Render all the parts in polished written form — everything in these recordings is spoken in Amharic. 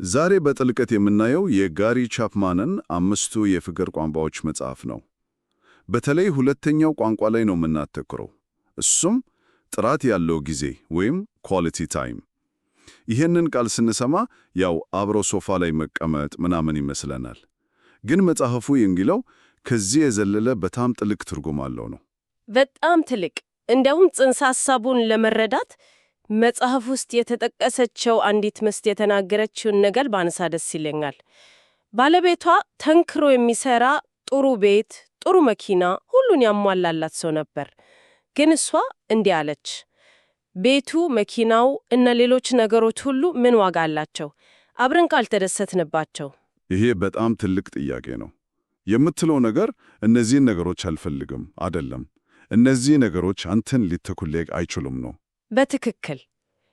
ዛሬ በጥልቀት የምናየው የጋሪ ቻፕማንን አምስቱ የፍቅር ቋንቋዎች መጽሐፍ ነው። በተለይ ሁለተኛው ቋንቋ ላይ ነው የምናተኩረው። እሱም ጥራት ያለው ጊዜ ወይም ኳሊቲ ታይም። ይህንን ቃል ስንሰማ ያው አብሮ ሶፋ ላይ መቀመጥ ምናምን ይመስለናል። ግን መጽሐፉ የሚለው ከዚህ የዘለለ በጣም ጥልቅ ትርጉም አለው ነው። በጣም ትልቅ። እንደውም ጽንሰ ሐሳቡን ለመረዳት መጽሐፍ ውስጥ የተጠቀሰችው አንዲት ሚስት የተናገረችውን ነገር ባነሳ ደስ ይለኛል። ባለቤቷ ተንክሮ የሚሰራ ጥሩ ቤት፣ ጥሩ መኪና፣ ሁሉን ያሟላላት ሰው ነበር። ግን እሷ እንዲህ አለች፣ ቤቱ፣ መኪናው እና ሌሎች ነገሮች ሁሉ ምን ዋጋ አላቸው አብረን ካልተደሰትንባቸው? ይሄ በጣም ትልቅ ጥያቄ ነው። የምትለው ነገር እነዚህን ነገሮች አልፈልግም አይደለም፣ እነዚህ ነገሮች አንተን ሊተኩልህ አይችሉም ነው። በትክክል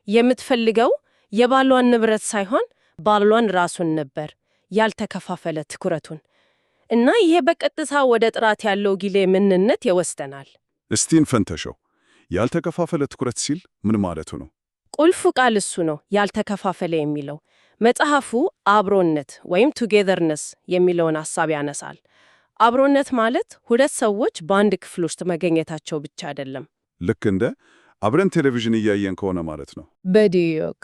የምትፈልገው የባሏን ንብረት ሳይሆን ባሏን ራሱን ነበር፣ ያልተከፋፈለ ትኩረቱን። እና ይሄ በቀጥታ ወደ ጥራት ያለው ጊዜ ምንነት ይወስደናል። እስቲ እንፈንተሸው። ያልተከፋፈለ ትኩረት ሲል ምን ማለቱ ነው? ቁልፉ ቃል እሱ ነው፣ ያልተከፋፈለ የሚለው። መጽሐፉ አብሮነት ወይም ቱጌዘርነስ የሚለውን ሐሳብ ያነሳል። አብሮነት ማለት ሁለት ሰዎች በአንድ ክፍል ውስጥ መገኘታቸው ብቻ አይደለም። ልክ እንደ አብረን ቴሌቪዥን እያየን ከሆነ ማለት ነው። በዲዮክ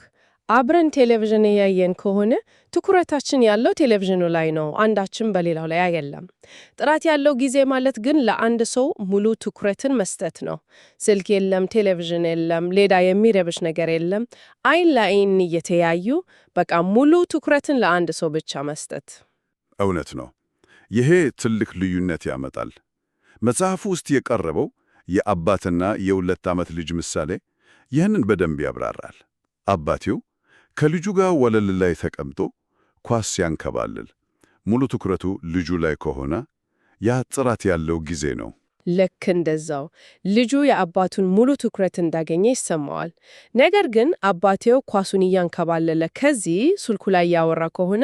አብረን ቴሌቪዥን እያየን ከሆነ ትኩረታችን ያለው ቴሌቪዥኑ ላይ ነው፣ አንዳችን በሌላው ላይ አይደለም። ጥራት ያለው ጊዜ ማለት ግን ለአንድ ሰው ሙሉ ትኩረትን መስጠት ነው። ስልክ የለም፣ ቴሌቪዥን የለም፣ ሌላ የሚረብሽ ነገር የለም። አይን ለአይን እየተያዩ በቃ ሙሉ ትኩረትን ለአንድ ሰው ብቻ መስጠት። እውነት ነው። ይሄ ትልቅ ልዩነት ያመጣል። መጽሐፉ ውስጥ የቀረበው የአባትና የ2 ዓመት ልጅ ምሳሌ ይህንን በደንብ ያብራራል። አባቴው ከልጁ ጋር ወለል ላይ ተቀምጦ ኳስ ሲያንከባልል ሙሉ ትኩረቱ ልጁ ላይ ከሆነ ያ ጥራት ያለው ጊዜ ነው። ልክ እንደዛው ልጁ የአባቱን ሙሉ ትኩረት እንዳገኘ ይሰማዋል። ነገር ግን አባቴው ኳሱን እያንከባለለ ከዚህ ስልኩ ላይ ያወራ ከሆነ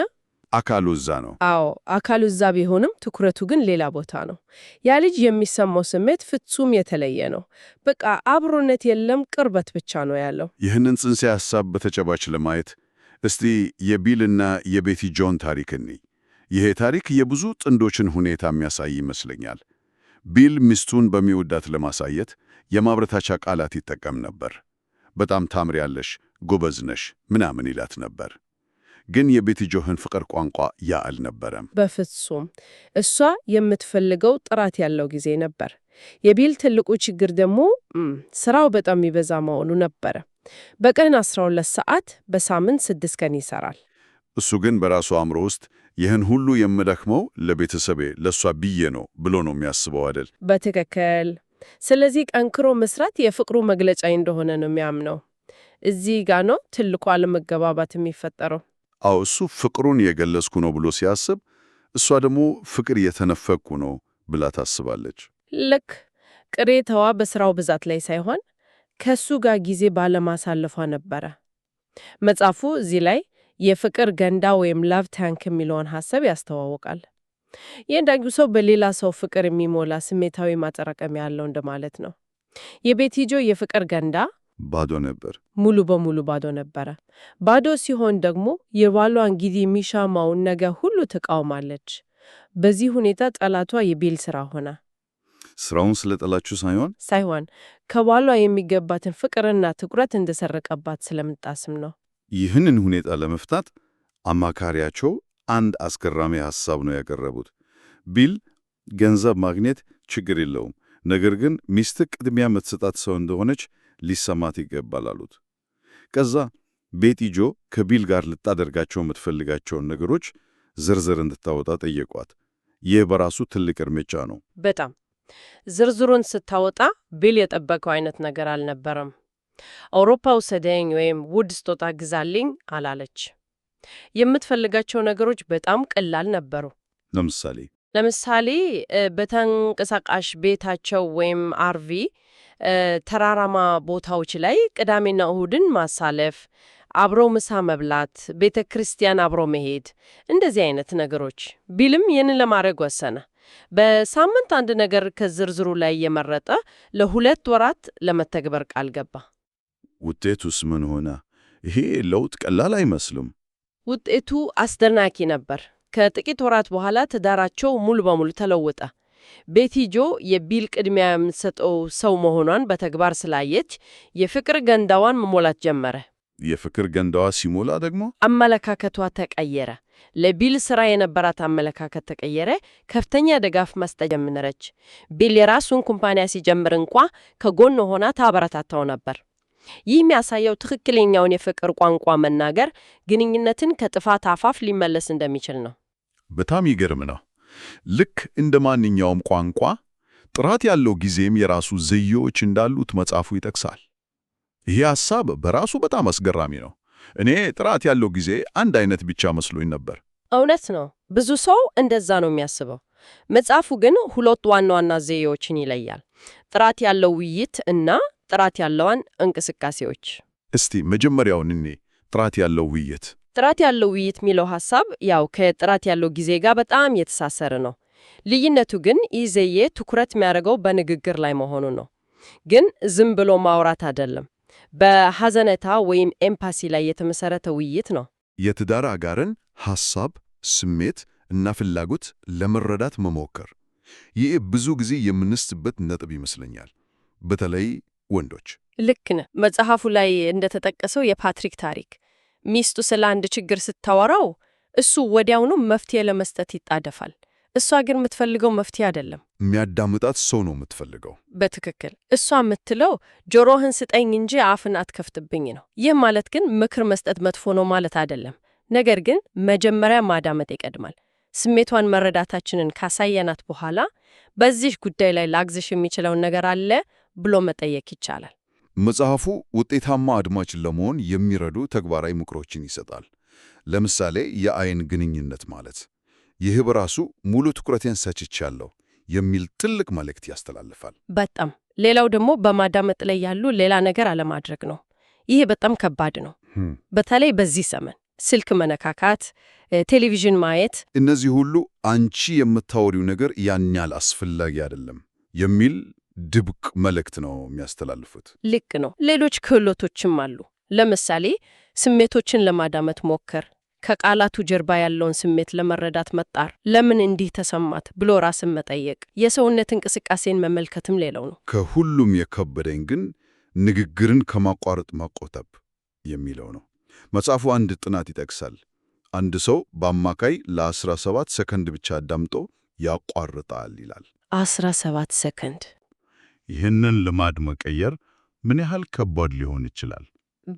አካሉ እዛ ነው። አዎ አካሉ እዛ ቢሆንም ትኩረቱ ግን ሌላ ቦታ ነው። ያ ልጅ የሚሰማው ስሜት ፍጹም የተለየ ነው። በቃ አብሮነት የለም፣ ቅርበት ብቻ ነው ያለው። ይህንን ጽንሰ ሐሳብ በተጨባጭ ለማየት እስቲ የቢልና የቤቲ ጆን ታሪክ እንይ። ይሄ ታሪክ የብዙ ጥንዶችን ሁኔታ የሚያሳይ ይመስለኛል። ቢል ሚስቱን በሚወዳት ለማሳየት የማብረታቻ ቃላት ይጠቀም ነበር። በጣም ታምሪያለሽ፣ ጎበዝ ነሽ ምናምን ይላት ነበር። ግን የቤቲ ጆን ፍቅር ቋንቋ ያ አልነበረም። በፍጹም። እሷ የምትፈልገው ጥራት ያለው ጊዜ ነበር። የቢል ትልቁ ችግር ደግሞ ስራው በጣም ይበዛ መሆኑ ነበረ። በቀን 12 ሰዓት፣ በሳምንት 6 ቀን ይሰራል። እሱ ግን በራሱ አእምሮ ውስጥ ይህን ሁሉ የምደክመው ለቤተሰቤ ለሷ ብዬ ነው ብሎ ነው የሚያስበው አይደል? በትክክል። ስለዚህ ጠንክሮ መስራት የፍቅሩ መግለጫ እንደሆነ ነው የሚያምነው። እዚህ ጋ ነው ትልቁ አለመግባባት የሚፈጠረው። አዎ እሱ ፍቅሩን የገለጽኩ ነው ብሎ ሲያስብ፣ እሷ ደግሞ ፍቅር የተነፈቅኩ ነው ብላ ታስባለች። ልክ ቅሬታዋ በስራው ብዛት ላይ ሳይሆን ከሱ ጋር ጊዜ ባለማሳለፏ ነበረ። መጽሐፉ እዚህ ላይ የፍቅር ገንዳ ወይም ላቭ ታንክ የሚለውን ሐሳብ ያስተዋውቃል። የእያንዳንዱ ሰው በሌላ ሰው ፍቅር የሚሞላ ስሜታዊ ማጠራቀሚያ ያለው እንደማለት ነው። የቤቲ ጆ የፍቅር ገንዳ ባዶ ነበር። ሙሉ በሙሉ ባዶ ነበረ። ባዶ ሲሆን ደግሞ የባሏን ጊዜ የሚሻማውን ነገር ሁሉ ትቃውማለች። በዚህ ሁኔታ ጠላቷ የቢል ስራ ሆነ። ስራውን ስለጠላችሁ ሳይሆን ከባሏ የሚገባትን ፍቅርና ትኩረት እንደሰረቀባት ስለምታስም ነው። ይህንን ሁኔታ ለመፍታት አማካሪያቸው አንድ አስገራሚ ሐሳብ ነው ያቀረቡት። ቢል ገንዘብ ማግኘት ችግር የለውም፣ ነገር ግን ሚስት ቅድሚያ የምትሰጣት ሰው እንደሆነች ሊሰማት ይገባል አሉት። ከዛ ቤቲ ጆ ከቢል ጋር ልታደርጋቸው የምትፈልጋቸውን ነገሮች ዝርዝር እንድታወጣ ጠየቋት። ይህ በራሱ ትልቅ እርምጃ ነው። በጣም ዝርዝሩን ስታወጣ ቢል የጠበቀው አይነት ነገር አልነበረም። አውሮፓ ውሰደኝ ወይም ውድ ስጦታ ግዛልኝ አላለች። የምትፈልጋቸው ነገሮች በጣም ቀላል ነበሩ። ለምሳሌ በተንቀሳቃሽ ቤታቸው ወይም አርቪ ተራራማ ቦታዎች ላይ ቅዳሜና እሁድን ማሳለፍ፣ አብሮ ምሳ መብላት፣ ቤተ ክርስቲያን አብሮ መሄድ፣ እንደዚህ አይነት ነገሮች። ቢልም ይህንን ለማድረግ ወሰነ። በሳምንት አንድ ነገር ከዝርዝሩ ላይ የመረጠ ለ2 ወራት ለመተግበር ቃል ገባ። ውጤቱስ ምን ሆነ? ይሄ ለውጥ ቀላል አይመስልም። ውጤቱ አስደናቂ ነበር። ከጥቂት ወራት በኋላ ትዳራቸው ሙሉ በሙሉ ተለወጠ። ቤቲ ጆ የቢል ቅድሚያ የምትሰጠው ሰው መሆኗን በተግባር ስላየች የፍቅር ገንዳዋን መሞላት ጀመረ። የፍቅር ገንዳዋ ሲሞላ ደግሞ አመለካከቷ ተቀየረ። ለቢል ሥራ የነበራት አመለካከት ተቀየረ። ከፍተኛ ድጋፍ መስጠት ጀመረች። ቢል የራሱን ኩምፓኒያ ሲጀምር እንኳ ከጎን ሆና ታበረታታው ነበር። ይህ የሚያሳየው ትክክለኛውን የፍቅር ቋንቋ መናገር ግንኙነትን ከጥፋት አፋፍ ሊመለስ እንደሚችል ነው። በጣም ይገርም ነው። ልክ እንደ ማንኛውም ቋንቋ ጥራት ያለው ጊዜም የራሱ ዘዬዎች እንዳሉት መጽሐፉ ይጠቅሳል። ይህ ሐሳብ በራሱ በጣም አስገራሚ ነው። እኔ ጥራት ያለው ጊዜ አንድ አይነት ብቻ መስሎኝ ነበር። እውነት ነው፣ ብዙ ሰው እንደዛ ነው የሚያስበው። መጽሐፉ ግን ሁለት ዋና ዋና ዘዬዎችን ይለያል፤ ጥራት ያለው ውይይት እና ጥራት ያለውን እንቅስቃሴዎች። እስቲ መጀመሪያውን እኔ ጥራት ያለው ውይይት ጥራት ያለው ውይይት የሚለው ሐሳብ ያው ከጥራት ያለው ጊዜ ጋር በጣም የተሳሰረ ነው። ልዩነቱ ግን ይህ ዘዬ ትኩረት የሚያደርገው በንግግር ላይ መሆኑ ነው። ግን ዝም ብሎ ማውራት አይደለም። በሐዘኔታ ወይም ኤምፓሲ ላይ የተመሰረተ ውይይት ነው። የትዳር አጋርን ሐሳብ፣ ስሜት እና ፍላጎት ለመረዳት መሞከር። ይህ ብዙ ጊዜ የምንስትበት ነጥብ ይመስለኛል፣ በተለይ ወንዶች። ልክ ነህ። መጽሐፉ ላይ እንደተጠቀሰው የፓትሪክ ታሪክ ሚስቱ ስለ አንድ ችግር ስታወራው እሱ ወዲያውኑ መፍትሄ ለመስጠት ይጣደፋል። እሷ ግን የምትፈልገው መፍትሄ አይደለም፣ የሚያዳምጣት ሰው ነው የምትፈልገው። በትክክል እሷ የምትለው ጆሮህን ስጠኝ እንጂ አፍን አትከፍትብኝ ነው። ይህ ማለት ግን ምክር መስጠት መጥፎ ነው ማለት አይደለም። ነገር ግን መጀመሪያ ማዳመጥ ይቀድማል። ስሜቷን መረዳታችንን ካሳየናት በኋላ በዚህ ጉዳይ ላይ ላግዝሽ የሚችለውን ነገር አለ ብሎ መጠየቅ ይቻላል። መጽሐፉ ውጤታማ አድማጭ ለመሆን የሚረዱ ተግባራዊ ምክሮችን ይሰጣል። ለምሳሌ የአይን ግንኙነት ማለት ይህ በራሱ ሙሉ ትኩረቴን ሰጥቻለሁ የሚል ትልቅ መልእክት ያስተላልፋል። በጣም ሌላው ደግሞ በማዳመጥ ላይ ያሉ ሌላ ነገር አለማድረግ ነው። ይህ በጣም ከባድ ነው፣ በተለይ በዚህ ዘመን ስልክ መነካካት፣ ቴሌቪዥን ማየት፣ እነዚህ ሁሉ አንቺ የምታወሪው ነገር ያን ያህል አስፈላጊ አይደለም የሚል ድብቅ መልእክት ነው የሚያስተላልፉት። ልክ ነው። ሌሎች ክህሎቶችም አሉ። ለምሳሌ ስሜቶችን ለማዳመጥ ሞከር፣ ከቃላቱ ጀርባ ያለውን ስሜት ለመረዳት መጣር፣ ለምን እንዲህ ተሰማት ብሎ ራስን መጠየቅ፣ የሰውነት እንቅስቃሴን መመልከትም ሌላው ነው። ከሁሉም የከበደኝ ግን ንግግርን ከማቋረጥ መቆጠብ የሚለው ነው። መጽሐፉ አንድ ጥናት ይጠቅሳል። አንድ ሰው በአማካይ ለ17 ሰከንድ ብቻ አዳምጦ ያቋርጣል ይላል። 17 ሰከንድ። ይህንን ልማድ መቀየር ምን ያህል ከባድ ሊሆን ይችላል?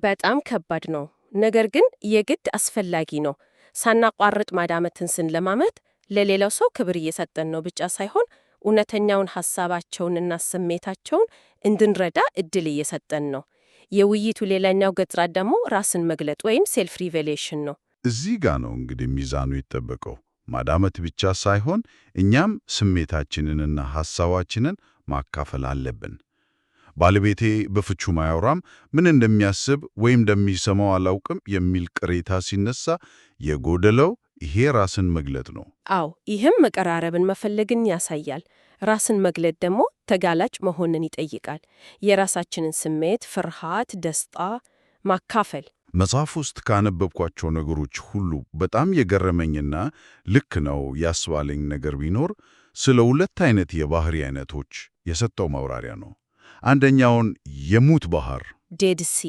በጣም ከባድ ነው፣ ነገር ግን የግድ አስፈላጊ ነው። ሳናቋርጥ ማዳመጥን ስንለማመድ ለሌላው ሰው ክብር እየሰጠን ነው ብቻ ሳይሆን እውነተኛውን ሐሳባቸውንና ስሜታቸውን እንድንረዳ እድል እየሰጠን ነው። የውይይቱ ሌላኛው ገጽ ደግሞ ራስን መግለጥ ወይም ሴልፍ ሪቬሌሽን ነው። እዚህ ጋር ነው እንግዲህ ሚዛኑ ይጠበቀው። ማዳመጥ ብቻ ሳይሆን እኛም ስሜታችንንና ሐሳባችንን ማካፈል አለብን። ባለቤቴ በፍቹ ማያወራም፣ ምን እንደሚያስብ ወይም እንደሚሰማው አላውቅም የሚል ቅሬታ ሲነሳ የጎደለው ይሄ ራስን መግለጥ ነው። አዎ፣ ይህም መቀራረብን መፈለግን ያሳያል። ራስን መግለጥ ደግሞ ተጋላጭ መሆንን ይጠይቃል። የራሳችንን ስሜት፣ ፍርሃት፣ ደስታ ማካፈል። መጽሐፍ ውስጥ ካነበብኳቸው ነገሮች ሁሉ በጣም የገረመኝና ልክ ነው ያስባለኝ ነገር ቢኖር ስለ ሁለት አይነት የባህሪ አይነቶች የሰጠው ማብራሪያ ነው። አንደኛውን የሙት ባህር ዴድ ሲ፣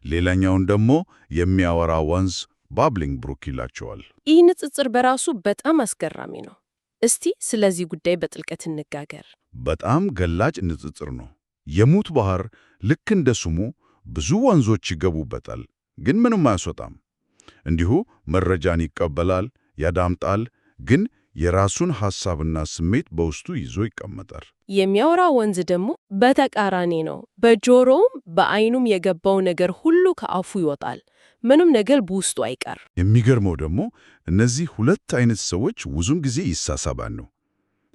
ሌላኛውን ደግሞ የሚያወራ ወንዝ ባብሊንግ ብሩክ ይላቸዋል። ይህ ንጽጽር በራሱ በጣም አስገራሚ ነው። እስቲ ስለዚህ ጉዳይ በጥልቀት እንጋገር። በጣም ገላጭ ንጽጽር ነው። የሙት ባህር ልክ እንደ ስሙ ብዙ ወንዞች ይገቡበታል፣ ግን ምንም አያስወጣም። እንዲሁ መረጃን ይቀበላል፣ ያዳምጣል፣ ግን የራሱን ሐሳብና ስሜት በውስጡ ይዞ ይቀመጣል። የሚያወራ ወንዝ ደግሞ በተቃራኒ ነው። በጆሮውም በዓይኑም የገባው ነገር ሁሉ ከአፉ ይወጣል፣ ምንም ነገር በውስጡ አይቀር። የሚገርመው ደግሞ እነዚህ ሁለት አይነት ሰዎች ብዙም ጊዜ ይሳሳባሉ።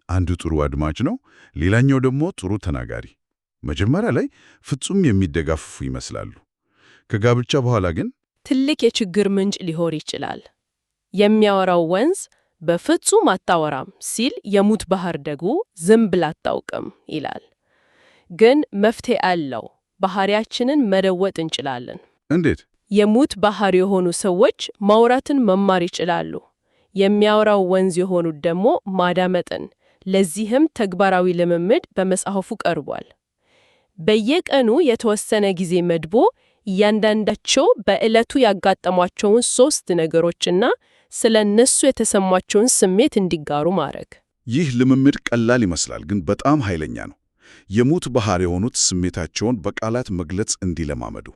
አንዱ ጥሩ አድማጭ ነው፣ ሌላኛው ደግሞ ጥሩ ተናጋሪ። መጀመሪያ ላይ ፍጹም የሚደጋፍፉ ይመስላሉ። ከጋብቻ በኋላ ግን ትልቅ የችግር ምንጭ ሊሆን ይችላል። የሚያወራው ወንዝ በፍጹም አታወራም ሲል፣ የሙት ባህር ደግሞ ዝም ብላ አታውቅም ይላል። ግን መፍትሄ አለው። ባህሪያችንን መለወጥ እንችላለን። እንዴት? የሙት ባህር የሆኑ ሰዎች ማውራትን መማር ይችላሉ። የሚያወራው ወንዝ የሆኑት ደግሞ ማዳመጥን። ለዚህም ተግባራዊ ልምምድ በመጽሐፉ ቀርቧል። በየቀኑ የተወሰነ ጊዜ መድቦ እያንዳንዳቸው በዕለቱ ያጋጠሟቸውን 3 ነገሮችና ስለ እነሱ የተሰማቸውን ስሜት እንዲጋሩ ማድረግ። ይህ ልምምድ ቀላል ይመስላል፣ ግን በጣም ኃይለኛ ነው። የሙት ባህር የሆኑት ስሜታቸውን በቃላት መግለጽ እንዲለማመዱ፣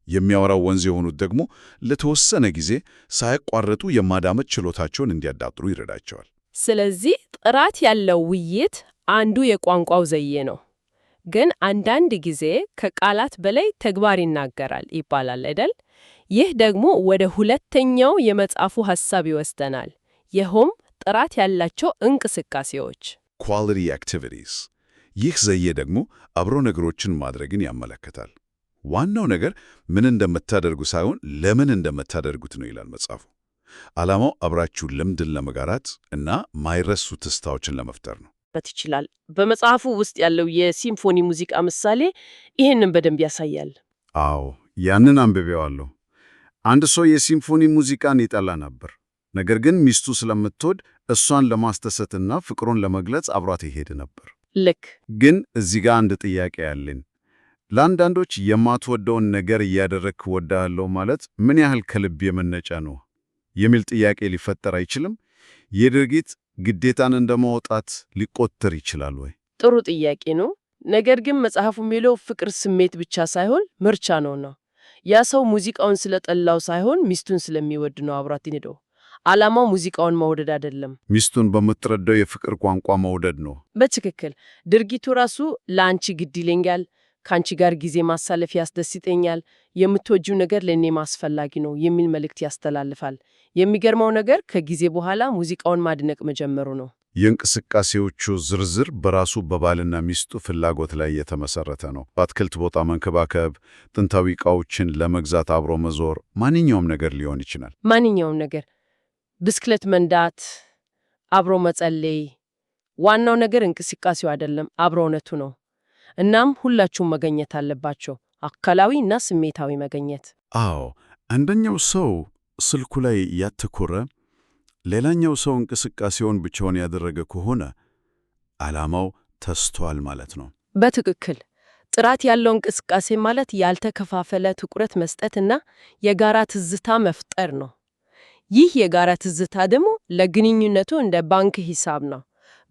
የሚያወራው ወንዝ የሆኑት ደግሞ ለተወሰነ ጊዜ ሳያቋርጡ የማዳመጥ ችሎታቸውን እንዲያዳብሩ ይረዳቸዋል። ስለዚህ ጥራት ያለው ውይይት አንዱ የቋንቋው ዘዬ ነው። ግን አንዳንድ ጊዜ ከቃላት በላይ ተግባር ይናገራል ይባላል አይደል? ይህ ደግሞ ወደ ሁለተኛው የመጽሐፉ ሐሳብ ይወስደናል። ይኸውም ጥራት ያላቸው እንቅስቃሴዎች quality activities። ይህ ዘዬ ደግሞ አብሮ ነገሮችን ማድረግን ያመለክታል። ዋናው ነገር ምን እንደምታደርጉ ሳይሆን ለምን እንደምታደርጉት ነው ይላል መጽሐፉ። ዓላማው አብራችሁ ልምድን ለመጋራት እና ማይረሱ ትዝታዎችን ለመፍጠር ነው ይችላል። በመጽሐፉ ውስጥ ያለው የሲምፎኒ ሙዚቃ ምሳሌ ይህንን በደንብ ያሳያል። አዎ፣ ያንን አንብቤዋለሁ። አንድ ሰው የሲምፎኒ ሙዚቃን ይጠላ ነበር። ነገር ግን ሚስቱ ስለምትወድ እሷን ለማስደሰትና ፍቅሩን ለመግለጽ አብሯት ይሄድ ነበር። ልክ። ግን እዚህ ጋር አንድ ጥያቄ አለኝ። ለአንዳንዶች የማትወደውን ነገር እያደረግክ እወድሃለሁ ማለት ምን ያህል ከልብ የመነጨ ነው የሚል ጥያቄ ሊፈጠር አይችልም? የድርጊት ግዴታን እንደማውጣት ሊቆጠር ይችላል ወይ? ጥሩ ጥያቄ ነው። ነገር ግን መጽሐፉ የሚለው ፍቅር ስሜት ብቻ ሳይሆን ምርጫ ነው። ያ ሰው ሙዚቃውን ስለጠላው ሳይሆን ሚስቱን ስለሚወድ ነው አብሯት ሄደው። ዓላማው ሙዚቃውን መውደድ አይደለም፣ ሚስቱን በምትረዳው የፍቅር ቋንቋ መውደድ ነው። በትክክል። ድርጊቱ ራሱ ለአንቺ ግድ ይለኛል፣ ከአንቺ ጋር ጊዜ ማሳለፍ ያስደስተኛል፣ የምትወጂው ነገር ለእኔ ማስፈላጊ ነው የሚል መልእክት ያስተላልፋል። የሚገርመው ነገር ከጊዜ በኋላ ሙዚቃውን ማድነቅ መጀመሩ ነው። የእንቅስቃሴዎቹ ዝርዝር በራሱ በባልና ሚስቱ ፍላጎት ላይ የተመሰረተ ነው። በአትክልት ቦታ መንከባከብ፣ ጥንታዊ ዕቃዎችን ለመግዛት አብሮ መዞር፣ ማንኛውም ነገር ሊሆን ይችላል። ማንኛውም ነገር፣ ብስክሌት መንዳት፣ አብሮ መጸለይ። ዋናው ነገር እንቅስቃሴው አይደለም፣ አብሮነቱ ነው። እናም ሁላችሁም መገኘት አለባቸው፣ አካላዊ እና ስሜታዊ መገኘት። አዎ፣ አንደኛው ሰው ስልኩ ላይ ያተኮረ፣ ሌላኛው ሰው እንቅስቃሴውን ብቻውን ያደረገ ከሆነ ዓላማው ተስቷል ማለት ነው። በትክክል። ጥራት ያለው እንቅስቃሴ ማለት ያልተከፋፈለ ትኩረት መስጠትና የጋራ ትዝታ መፍጠር ነው። ይህ የጋራ ትዝታ ደግሞ ለግንኙነቱ እንደ ባንክ ሂሳብ ነው።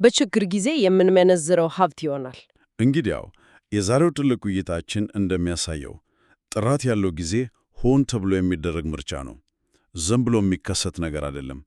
በችግር ጊዜ የምንመነዝረው ሀብት ይሆናል። እንግዲያው የዛሬው ትልቅ ውይይታችን እንደሚያሳየው ጥራት ያለው ጊዜ ሆን ተብሎ የሚደረግ ምርጫ ነው። ዝም ብሎ የሚከሰት ነገር አይደለም።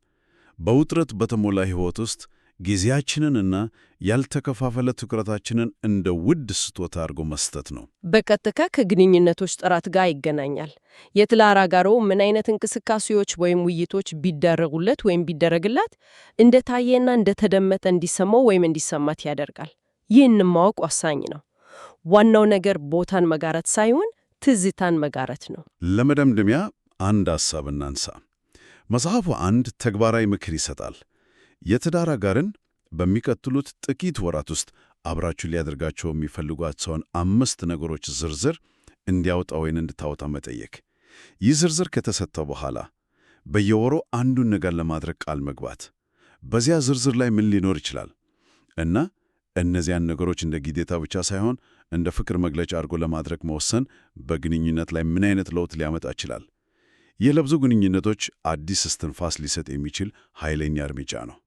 በውጥረት በተሞላ ሕይወት ውስጥ ጊዜያችንን እና ያልተከፋፈለ ትኩረታችንን እንደ ውድ ስጦታ አድርጎ መስጠት ነው። በቀጥታ ከግንኙነቶች ጥራት ጋር ይገናኛል። የትዳር አጋሮ ምን አይነት እንቅስቃሴዎች ወይም ውይይቶች ቢደረጉለት ወይም ቢደረግላት እንደታየና እንደተደመጠ እንዲሰማው ወይም እንዲሰማት ያደርጋል። ይህንን ማወቅ ወሳኝ ነው። ዋናው ነገር ቦታን መጋራት ሳይሆን ትዝታን መጋራት ነው። ለመደምደሚያ አንድ ሐሳብ እናንሳ። መጽሐፉ አንድ ተግባራዊ ምክር ይሰጣል። የትዳር አጋርን በሚቀጥሉት ጥቂት ወራት ውስጥ አብራችሁ ሊያደርጋቸው የሚፈልጓቸውን 5 ነገሮች ዝርዝር እንዲያወጣ ወይም እንድታወጣ መጠየቅ። ይህ ዝርዝር ከተሰጠው በኋላ በየወሩ አንዱን ነገር ለማድረግ ቃል መግባት። በዚያ ዝርዝር ላይ ምን ሊኖር ይችላል እና እነዚያን ነገሮች እንደ ግዴታ ብቻ ሳይሆን እንደ ፍቅር መግለጫ አድርጎ ለማድረግ መወሰን በግንኙነት ላይ ምን አይነት ለውጥ ሊያመጣ ይችላል? ይህ ለብዙ ግንኙነቶች አዲስ እስትንፋስ ሊሰጥ የሚችል ኃይለኛ እርምጃ ነው።